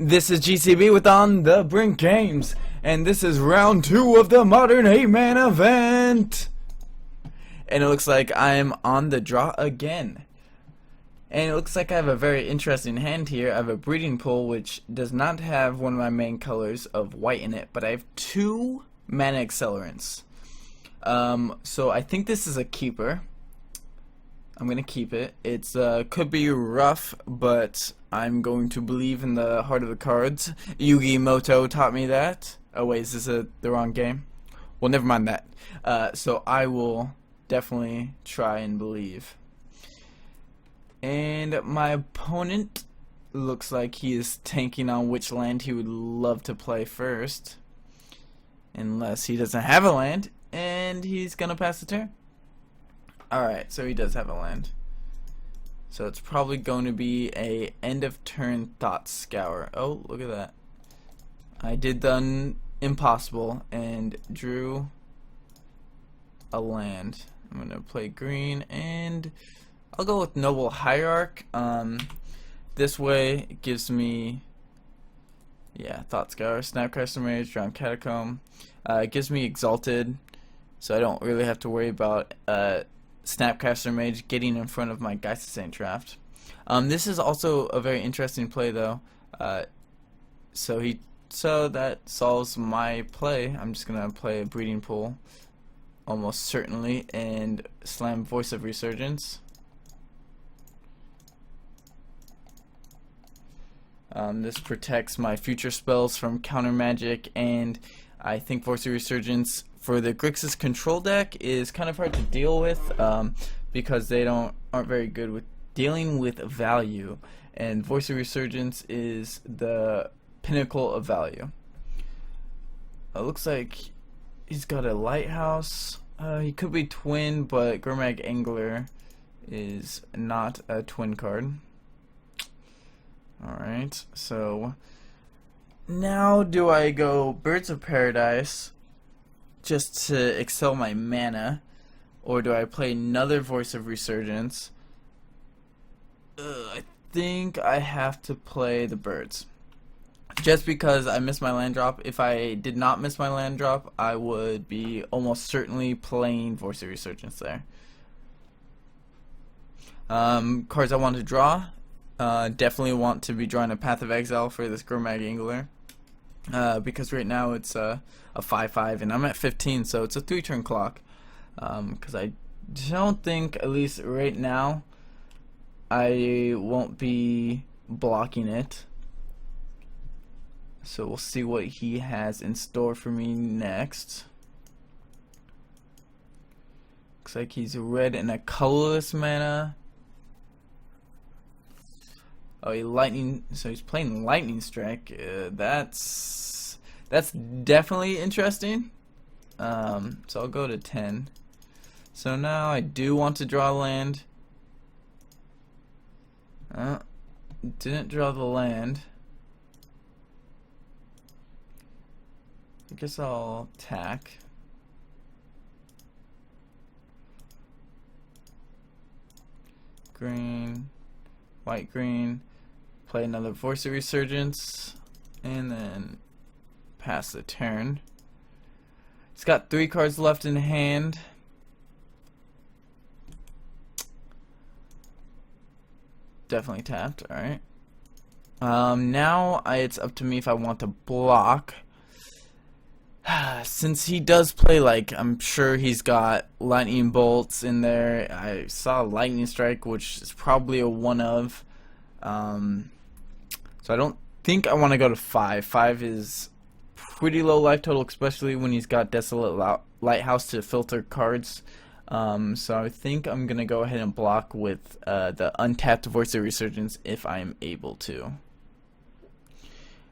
This is GCB with On the Brink Games, and this is round 2 of the Modern 8-Man event. And it looks like I'm on the draw again. And it looks like I have a very interesting hand here. I have a breeding pool which does not have one of my main colors of white in it, but I have 2 mana accelerants. So I think this is a keeper. I'm gonna keep it. It's could be rough, but I'm going to believe in the heart of the cards. Yugi Moto taught me that. Oh wait, is this the wrong game? Well, never mind that. So I will definitely try and believe. And my opponent looks like he is tanking on which land he would love to play first. Unless he doesn't have a land, and he's gonna pass the turn. Alright, so he does have a land. So it's probably going to be a end of turn Thought Scour. Oh, look at that. I did the impossible and drew a land. I'm going to play green and I'll go with Noble Hierarch. This way it gives me, yeah, Thought Scour, Snapcaster Mage, Drown Catacomb. It gives me Exalted, so I don't really have to worry about Snapcaster Mage getting in front of my Geist Saint draft. This is also a very interesting play though. So that solves my play. I'm just gonna play a breeding pool almost certainly and slam Voice of Resurgence. This protects my future spells from counter magic, and I think Voice of Resurgence for the Grixis control deck is kind of hard to deal with because they aren't very good with dealing with value, and Voice of Resurgence is the pinnacle of value. It looks like he's got a Lighthouse. He could be twin, but Gurmag Angler is not a twin card. Alright, so now do I go Birds of Paradise just to excel my mana, or do I play another Voice of Resurgence? I think I have to play the birds just because I missed my land drop. If I did not miss my land drop, I would be almost certainly playing Voice of Resurgence there. Cards I want to draw, definitely want to be drawing a Path of Exile for this Gurmag Angler. Because right now it's a 5/5 and I'm at 15, so it's a 3-turn clock. Because I don't think, at least right now, I won't be blocking it. So we'll see what he has in store for me next. Looks like he's red and a colorless mana. Oh, so he's playing Lightning Strike. That's definitely interesting. So I'll go to 10. So now I do want to draw land. Didn't draw the land. I guess I'll attack. Green, white, green. Play another Voice of Resurgence, and then pass the turn. It's got 3 cards left in hand. Definitely tapped. Alright. Now it's up to me if I want to block. Since he does play, like, I'm sure he's got Lightning Bolts in there. I saw Lightning Strike, which is probably a 1-of. So I don't think I want to go to 5. 5 is pretty low life total, especially when he's got Desolate Lighthouse to filter cards. So I think I'm going to go ahead and block with the untapped Voice of Resurgence if I'm able to.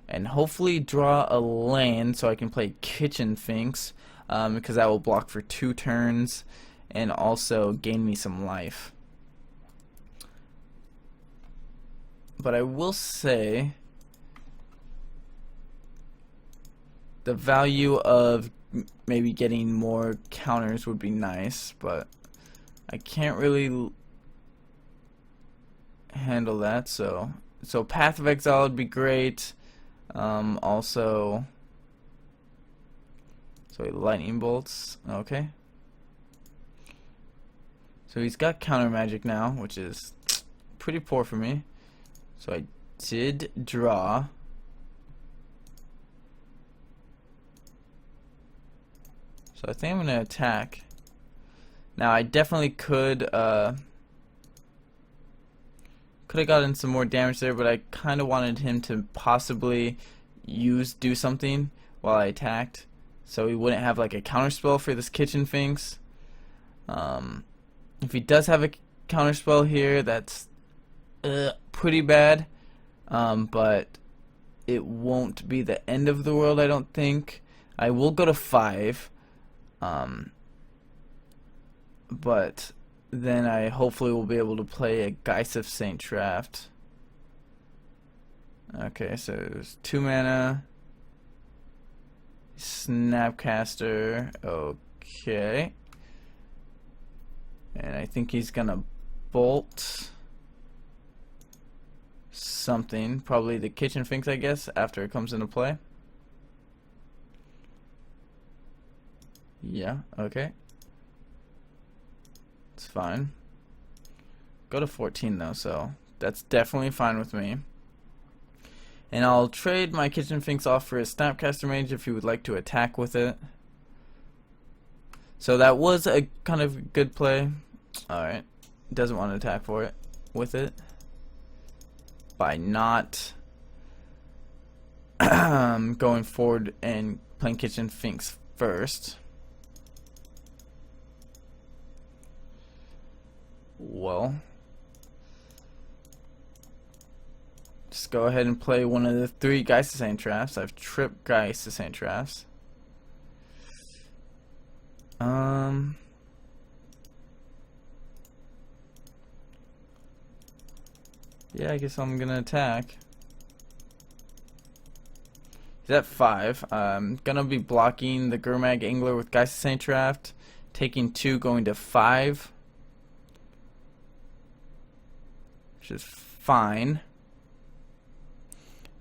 And hopefully draw a land so I can play Kitchen Finks, because that will block for 2 turns and also gain me some life. But I will say the value of maybe getting more counters would be nice, but I can't really handle that. So Path of Exile would be great. Also, so lightning bolts. Okay. So he's got counter magic now, which is pretty poor for me. So I did draw. So I think I'm gonna attack. Now I definitely could have gotten some more damage there, but I kind of wanted him to possibly do something while I attacked, so he wouldn't have like a counter spell for this kitchen finks. If he does have a counter spell here, that's pretty bad, but it won't be the end of the world, I don't think. I will go to 5. But then I hopefully will be able to play a Geist of Saint Traft. Okay, so there's 2 mana. Snapcaster. Okay. And I think he's gonna bolt something. Probably the kitchen finks, I guess, after it comes into play. Yeah, okay. It's fine. Go to 14 though, so that's definitely fine with me. And I'll trade my kitchen finks off for his Snapcaster Mage if he would like to attack with it. So that was a kind of good play. Alright. Doesn't want to attack for it with it. By not going forward and playing kitchen finks first. Well, just go ahead and play one of the 3 Geist of Saint Trafts. I've tripped Geist of Saint Trafts. Yeah, I guess I'm gonna attack. He's at 5. I'm gonna be blocking the Gurmag Angler with Geist of Saint Traft, taking 2, going to 5. Which is fine.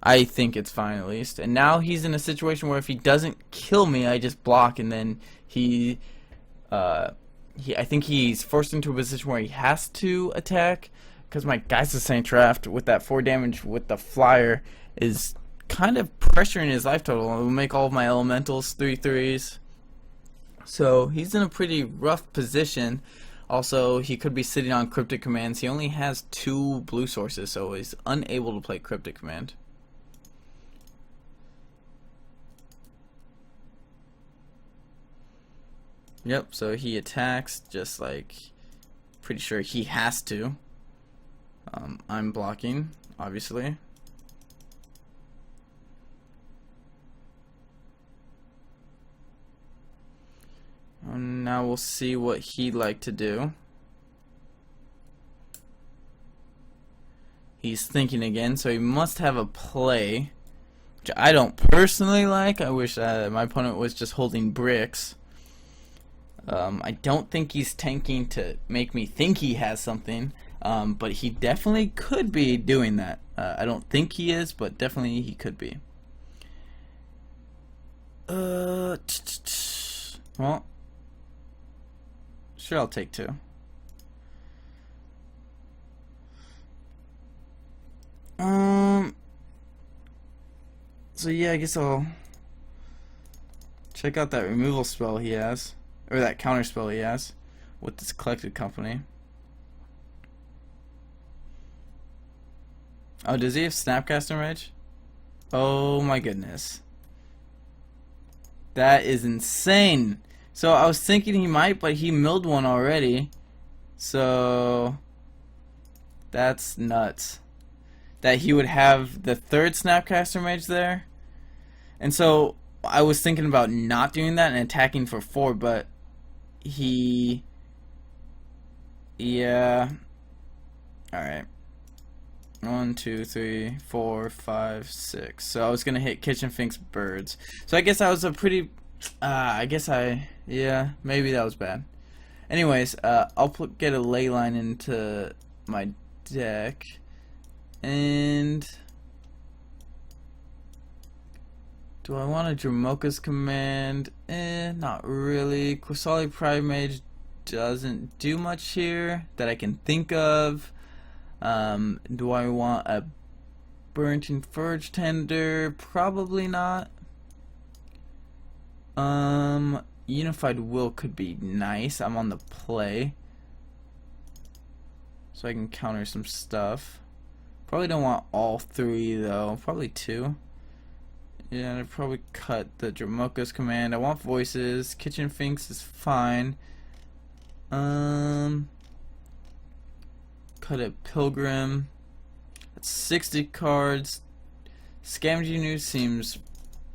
I think it's fine at least. And now he's in a situation where if he doesn't kill me, I just block, and then I think he's forced into a position where he has to attack, because my Geist of Saint Traft with that 4 damage with the flyer is kind of pressuring his life total. It will make all of my elementals 3/3s. So he's in a pretty rough position. Also, he could be sitting on Cryptic Commands. He only has 2 blue sources, so he's unable to play Cryptic Command. Yep, so he attacks, just like, pretty sure he has to. I'm blocking, obviously. And now we'll see what he'd like to do. He's thinking again, so he must have a play, which I don't personally like. I wish my opponent was just holding bricks. I don't think he's tanking to make me think he has something, but he definitely could be doing that. I don't think he is, but definitely he could be. Well, sure, I'll take 2. So yeah, I guess I'll check out that removal spell he has, or that counter spell he has with this collected company. Oh, does he have Snapcaster Mage? Oh my goodness. That is insane. So I was thinking he might, but he milled one already. So that's nuts. That he would have the 3rd Snapcaster Mage there. And so I was thinking about not doing that and attacking for 4, but he... Yeah. Alright. 1, 2, 3, 4, 5, 6. So I was gonna hit Kitchen Finks Birds. So I guess that was a pretty... yeah, maybe that was bad. Anyways, I'll get a ley line into my deck, and Do I want a Dramoka's command? Not really. Quasali Primate doesn't do much here that I can think of. Do I want a Burnt and Forge Tender? Probably not. Unified Will could be nice. I'm on the play, so I can counter some stuff. Probably don't want all three though. Probably two. Yeah, I'd probably cut the Dramoka's command. I want voices. Kitchen Finks is fine. Cut a Pilgrim. That's 60 cards. Scavenging News seems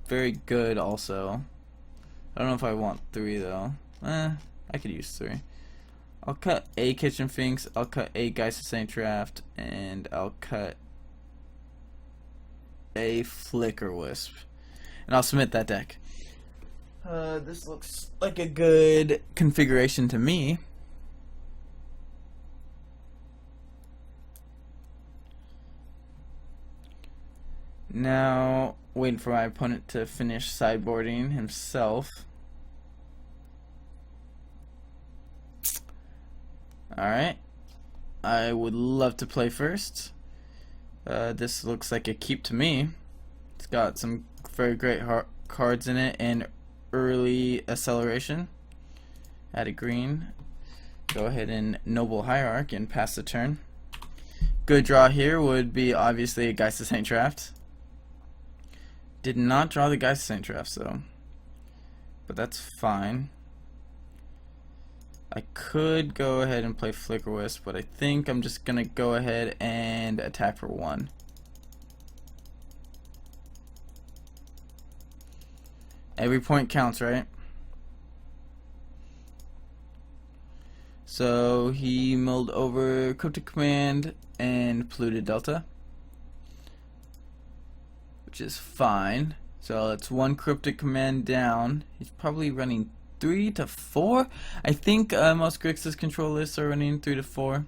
very good also. I don't know if I want three though. I could use three. I'll cut a Kitchen Finks, I'll cut a Geist of Saint Draft, and I'll cut a Flicker Wisp. And I'll submit that deck. This looks like a good configuration to me. Now, waiting for my opponent to finish sideboarding himself. Alright. I would love to play first. This looks like a keep to me. It's got some very great cards in it and early acceleration. Add a green. Go ahead and Noble Hierarch and pass the turn. Good draw here would be obviously a Geist of Saint Draft. Did not draw the Geist of Saint Drafts though, but that's fine. I could go ahead and play Flicker Wisp, but I think I'm just gonna go ahead and attack for one. Every point counts, right? So he milled over Cryptic Command and polluted Delta, which is fine. So it's one Cryptic Command down. He's probably running 3 to 4. I think most Grixis control lists are running 3 to 4.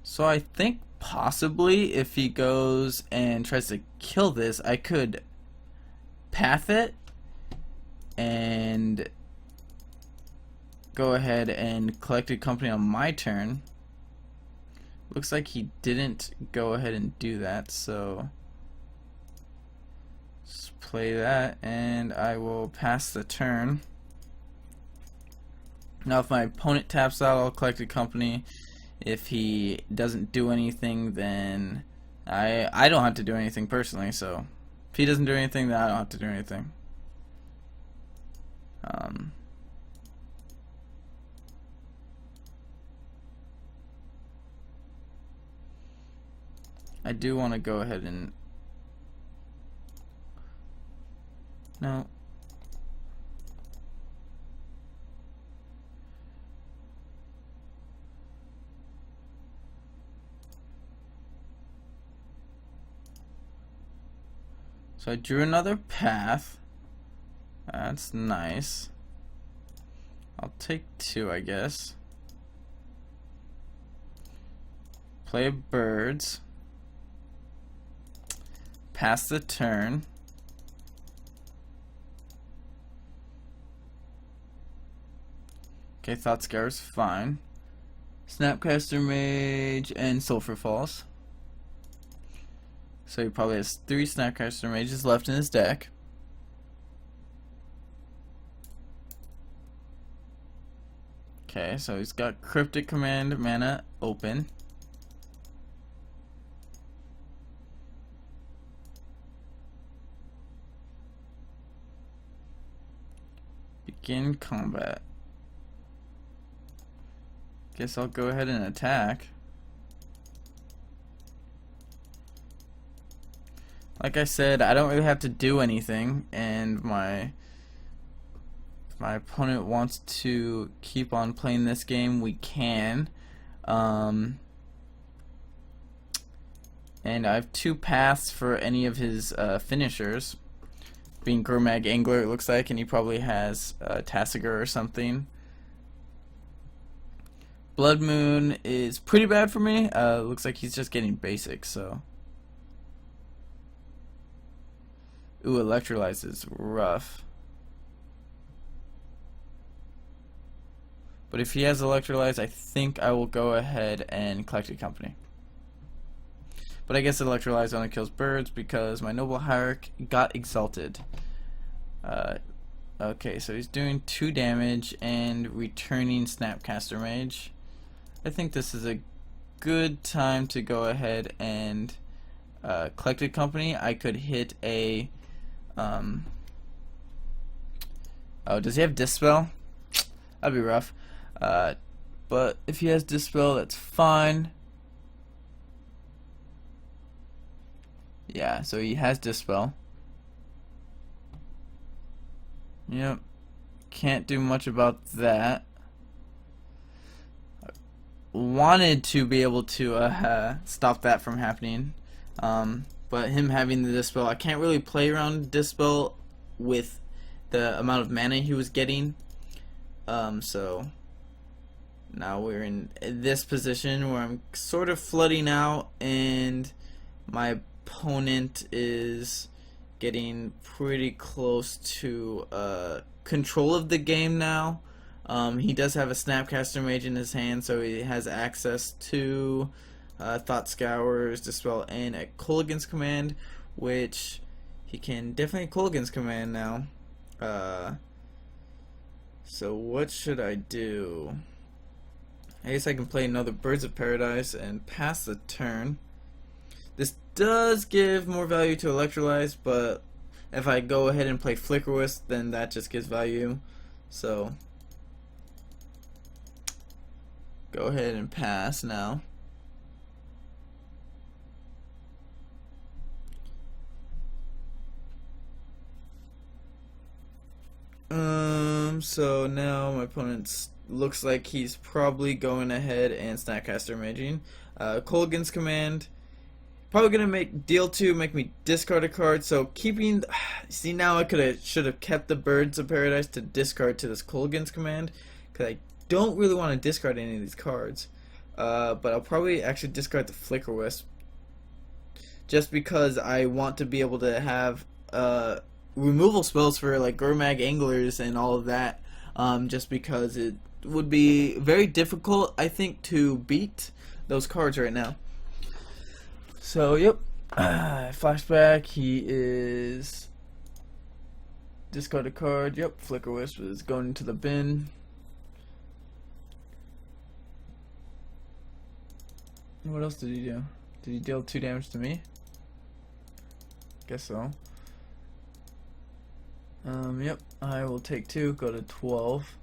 So I think possibly if he goes and tries to kill this, I could path it and go ahead and collect a company on my turn. Looks like he didn't go ahead and do that, so let's play that and I will pass the turn. Now if my opponent taps out, I'll collect a company. If he doesn't do anything, then I don't have to do anything personally, so if he doesn't do anything, then I don't have to do anything. I do want to go ahead and no. So I drew another path. That's nice. I'll take 2, I guess. Play birds. Pass the turn. Okay, Thought Scour's fine. Snapcaster Mage and Sulfur Falls. So he probably has 3 Snapcaster Mages left in his deck. Okay, so he's got Cryptic Command mana open. Begin combat. Guess I'll go ahead and attack. Like I said, I don't really have to do anything, and if my opponent wants to keep on playing this game, we can. And I have 2 paths for any of his finishers. Being Gurmag Angler, it looks like, and he probably has Tassiger or something. Blood Moon is pretty bad for me. Looks like he's just getting basic, so. Ooh, Electrolyze is rough. But if he has Electrolyze, I think I will go ahead and collect a company. But I guess Electrolyze only kills birds because my Noble Hierarch got exalted. Okay, so he's doing 2 damage and returning Snapcaster Mage. I think this is a good time to go ahead and collect a company. I could hit a... oh, does he have Dispel? That'd be rough. But if he has Dispel, that's fine. Yeah, so he has Dispel. Yep. Can't do much about that. Wanted to be able to stop that from happening. But him having the Dispel, I can't really play around Dispel with the amount of mana he was getting. So now we're in this position where I'm sort of flooding out and my opponent is getting pretty close to control of the game now. He does have a Snapcaster Mage in his hand, so he has access to Thought Scours, Dispel, and a Kolaghan's Command, which he can definitely Kolaghan's Command now. So what should I do? I guess I can play another Birds of Paradise and pass the turn. This does give more value to Electrolyze, but if I go ahead and play Flicker Wisp, then that just gives value. So go ahead and pass now. So now my opponent looks like he's probably going ahead and Snapcaster Maging. Kolaghan's Command, probably gonna deal 2, make me discard a card. So keeping, see, now I should have kept the Birds of Paradise to discard to this Kolaghan's Command, because I don't really want to discard any of these cards. But I'll probably actually discard the Flicker Wisp, just because I want to be able to have removal spells for like Gurmag Anglers and all of that, just because it would be very difficult, I think, to beat those cards right now. So yep, flashback, he is discard a card. Yep, Flicker Wisp is going into the bin. What else did he do? Did he deal 2 damage to me? Guess so. Yep, I will take 2, go to 12.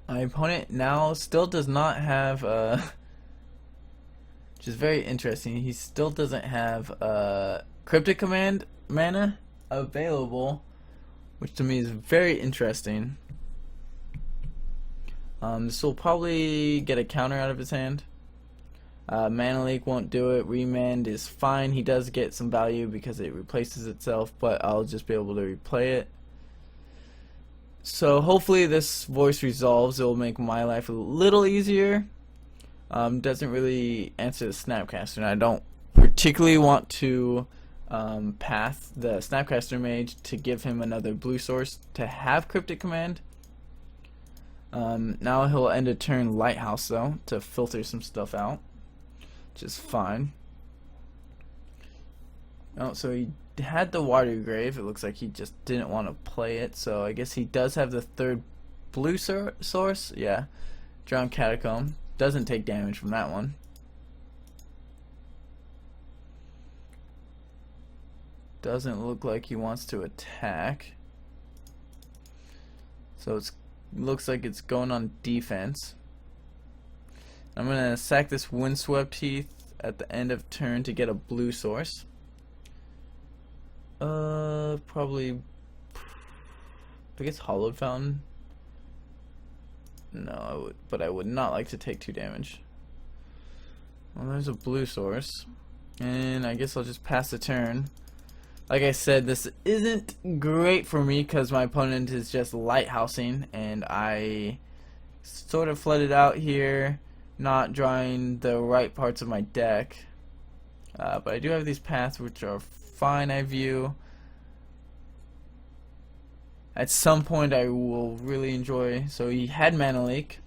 My opponent now still does not have, which is very interesting, he still doesn't have Cryptic Command mana available, which to me is very interesting. This will probably get a counter out of his hand. Mana Leak won't do it. Remand is fine. He does get some value because it replaces itself, but I'll just be able to replay it. So hopefully this voice resolves. It will make my life a little easier. Doesn't really answer the Snapcaster, and I don't particularly want to path the Snapcaster Mage to give him another blue source to have Cryptic Command. Now he'll end a turn Lighthouse though to filter some stuff out, which is fine. Oh, so he had the Water Grave. It looks like he just didn't want to play it, so I guess he does have the 3rd blue source. Yeah, Drown Catacomb doesn't take damage from that one. Doesn't look like he wants to attack, so it looks like it's going on defense. I'm gonna sack this Windswept Heath at the end of turn to get a blue source. Probably, I guess Hollowed Fountain. No, I would not like to take 2 damage. Well, there's a blue source, and I guess I'll just pass the turn. Like I said, this isn't great for me because my opponent is just lighthousing, and I sort of flooded out here, not drawing the right parts of my deck. But I do have these paths which are fine, I view. At some point I will really enjoy. So he had mana leak.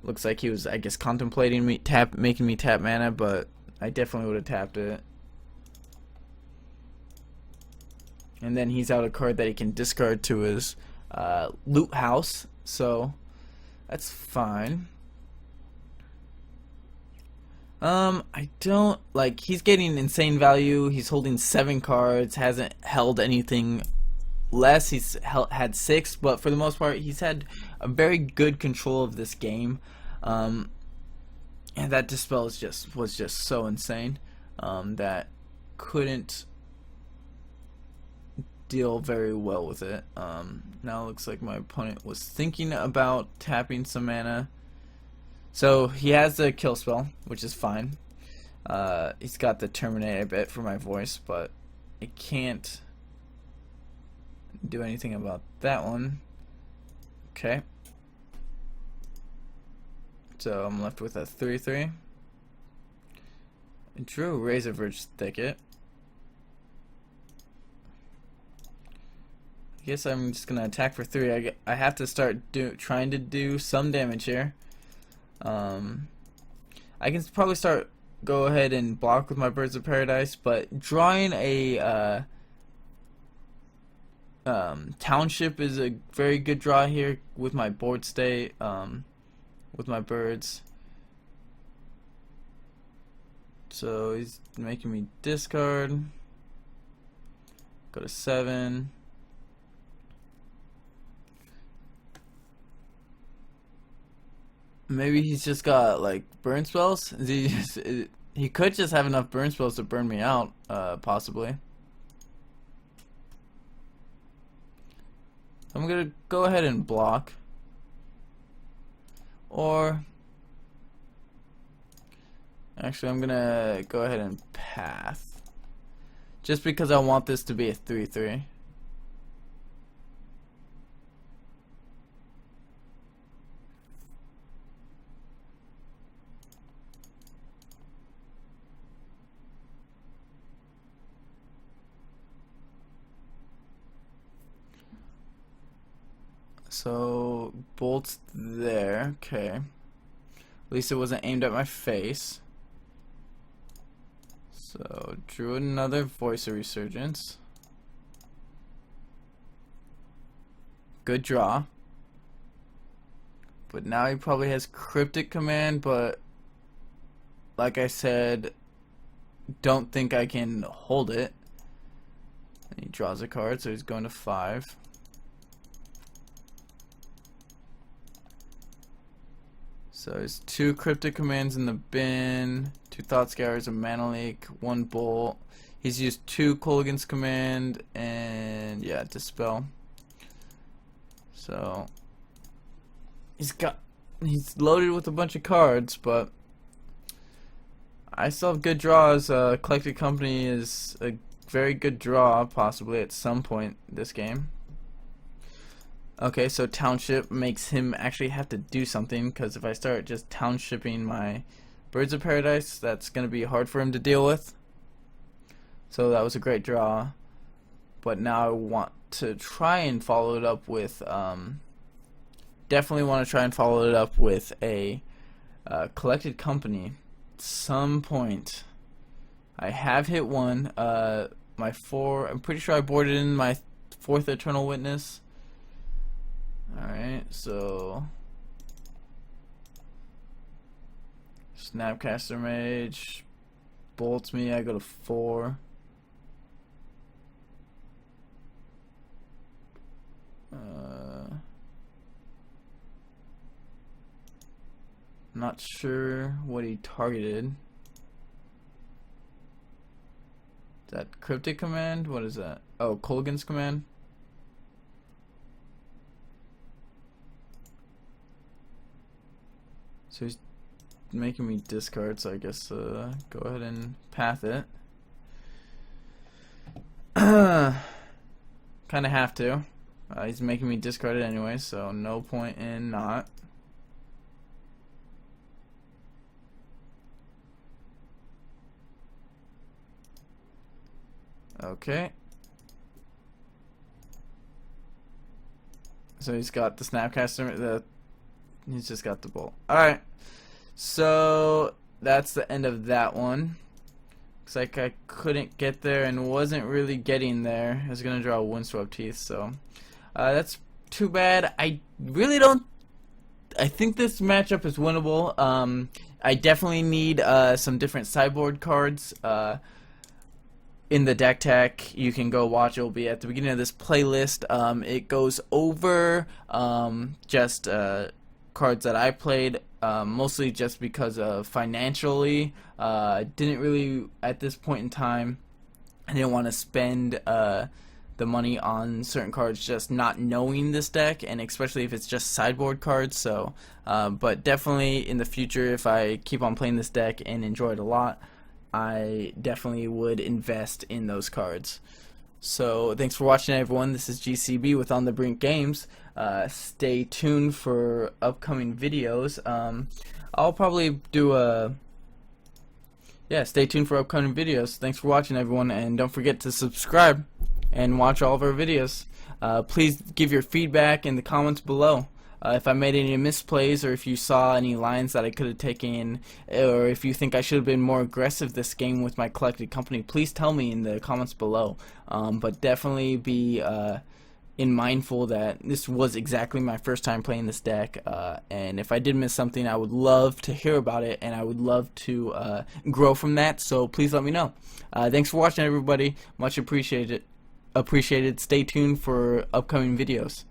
Looks like he was, I guess, contemplating making me tap mana, but I definitely would have tapped it. And then he's out a card that he can discard to his loot house, so that's fine. I don't like. He's getting insane value. He's holding 7 cards. Hasn't held anything less. He's had 6, but for the most part, he's had a very good control of this game. And that dispel was just so insane that couldn't deal very well with it. Now it looks like my opponent was thinking about tapping some mana. So he has the kill spell, which is fine. He's got the terminate, I bet, for my voice, but I can't do anything about that one. Okay. So I'm left with a 3/3. I drew Razor Verge Thicket. I guess I'm just gonna attack for 3. I have to start trying to do some damage here. I can probably go ahead and block with my Birds of Paradise, but drawing a Township is a very good draw here with my board state, with my birds. So he's making me discard. Go to 7. Maybe he's just got like burn spells. He could just have enough burn spells to burn me out, possibly. I'm gonna go ahead and block, or actually I'm gonna go ahead and path, just because I want this to be a 3/3. So bolt's there, okay. At least it wasn't aimed at my face. So drew another Voice of Resurgence. Good draw. But now he probably has Cryptic Command, but like I said, don't think I can hold it. And he draws a card, so he's going to 5. So there's 2 Cryptic Commands in the bin, 2 Thought Scours, a Mana Leak, 1 Bolt. He's used 2 Kolaghan's Command, and yeah, Dispel. So he's loaded with a bunch of cards, but I still have good draws. Collected Company is a very good draw, possibly at some point this game. Okay, so Township makes him actually have to do something, because if I start just townshipping my Birds of Paradise, that's going to be hard for him to deal with. So that was a great draw. But now I want to try and follow it up with, definitely want to try and follow it up with a Collected Company. At some point, I have hit one. My 4, I'm pretty sure I boarded in my 4th Eternal Witness. Alright, so Snapcaster Mage bolts me, I go to 4. Not sure what he targeted. Is that Cryptic Command? What is that? Oh, Kolaghan's Command. So he's making me discard, so I guess go ahead and path it. Kind of have to. He's making me discard it anyway, so no point in not. Okay. So he's got the Snapcaster. He's just got the Bolt. Alright. So that's the end of that one. Looks like I couldn't get there and wasn't really getting there. I was going to draw a Windswept Teeth, so that's too bad. I really don't. I think this matchup is winnable. I definitely need some different sideboard cards in the deck tech. You can go watch. It will be at the beginning of this playlist. It goes over just cards that I played, mostly just because of financially. I didn't really, at this point in time, I didn't want to spend the money on certain cards just not knowing this deck, and especially if it's just sideboard cards. So but definitely in the future, if I keep on playing this deck and enjoy it a lot, I definitely would invest in those cards. So thanks for watching, everyone. This is GCB with On the Brink Games. Stay tuned for upcoming videos. I'll probably do stay tuned for upcoming videos. Thanks for watching, everyone, and don't forget to subscribe and watch all of our videos. Please give your feedback in the comments below. If I made any misplays, or if you saw any lines that I could have taken, or if you think I should have been more aggressive this game with my collected company, please tell me in the comments below. But definitely be mindful that this was exactly my first time playing this deck, and if I did miss something, I would love to hear about it, and I would love to grow from that. So please let me know. Thanks for watching, everybody. Much appreciated. Stay tuned for upcoming videos.